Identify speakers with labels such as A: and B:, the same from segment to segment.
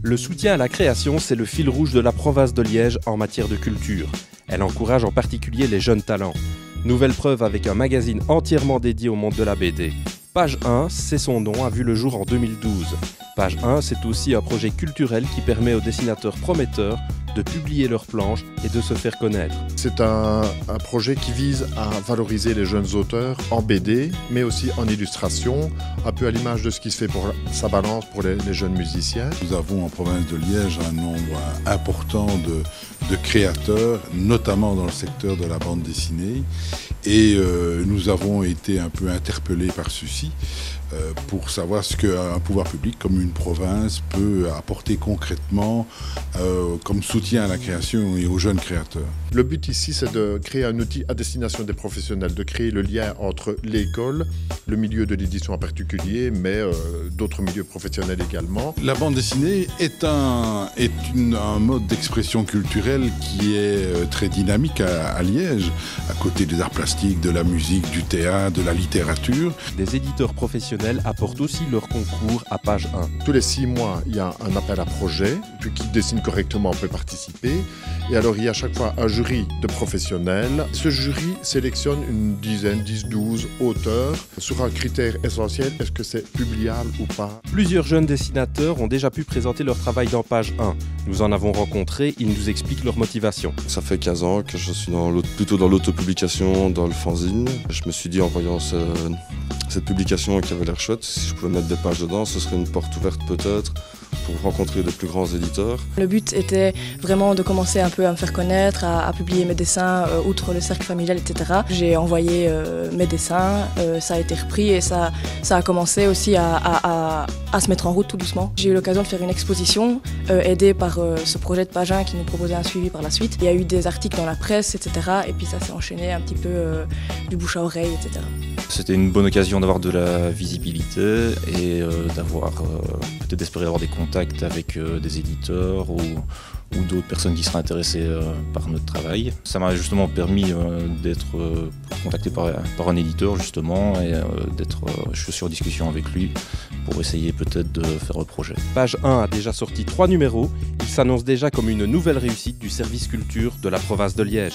A: Le soutien à la création, c'est le fil rouge de la province de Liège en matière de culture. Elle encourage en particulier les jeunes talents. Nouvelle preuve avec un magazine entièrement dédié au monde de la BD. Page 1, c'est son nom, a vu le jour en 2012. Page 1, c'est aussi un projet culturel qui permet aux dessinateurs prometteurs de publier leurs planches et de se faire connaître.
B: C'est un projet qui vise à valoriser les jeunes auteurs en BD, mais aussi en illustration, un peu à l'image de ce qui se fait pour sa balance pour les jeunes musiciens.
C: Nous avons en province de Liège un nombre important de créateurs, notamment dans le secteur de la bande dessinée, et nous avons été un peu interpellés par ceci pour savoir ce qu'un pouvoir public comme une province peut apporter concrètement comme soutien à la création et aux jeunes créateurs.
B: Le but ici, c'est de créer un outil à destination des professionnels, de créer le lien entre l'école, le milieu de l'édition en particulier, mais d'autres milieux professionnels également.
C: La bande dessinée est un mode d'expression culturelle qui est très dynamique à Liège, à côté des arts plastiques, de la musique, du théâtre, de la littérature.
A: Des éditeurs professionnels apportent aussi leur concours à Page 1.
B: Tous les 6 mois, il y a un appel à projet, puis qui dessine correctement peut participer. Et alors, il y a à chaque fois un jury de professionnels. Ce jury sélectionne une dizaine, 10-12 auteurs sur un critère essentiel, est-ce que c'est publiable ou pas?
A: Plusieurs jeunes dessinateurs ont déjà pu présenter leur travail dans Page 1. Nous en avons rencontré, ils nous expliquent leur motivation.
D: Ça fait 15 ans que je suis plutôt dans l'autopublication, dans le fanzine. Je me suis dit en voyant cette publication qui avait l'air chouette, si je pouvais mettre des pages dedans, ce serait une porte ouverte peut-être pour rencontrer de plus grands éditeurs.
E: Le but était vraiment de commencer un peu à me faire connaître, à publier mes dessins outre le cercle familial, etc. J'ai envoyé mes dessins, ça a été repris et ça a commencé aussi à se mettre en route tout doucement. J'ai eu l'occasion de faire une exposition aidée par ce projet de Page 1 qui nous proposait un suivi par la suite. Il y a eu des articles dans la presse, etc. Et puis ça s'est enchaîné un petit peu du bouche à oreille, etc.
F: C'était une bonne occasion d'avoir de la visibilité et d'avoir peut-être d'espérer avoir des contacts avec des éditeurs ou d'autres personnes qui seraient intéressées par notre travail. Ça m'a justement permis d'être contacté par un éditeur justement et je suis en discussion avec lui pour essayer peut-être de faire un projet.
A: Page 1 a déjà sorti 3 numéros. Il s'annonce déjà comme une nouvelle réussite du service culture de la province de Liège.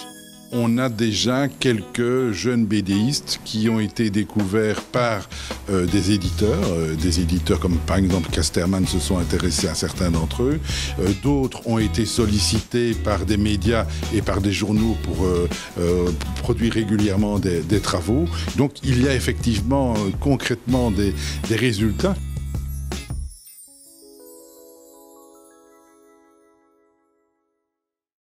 C: On a déjà quelques jeunes BDistes qui ont été découverts par des éditeurs comme par exemple Casterman se sont intéressés à certains d'entre eux. D'autres ont été sollicités par des médias et par des journaux pour produire régulièrement des travaux. Donc il y a effectivement concrètement des résultats.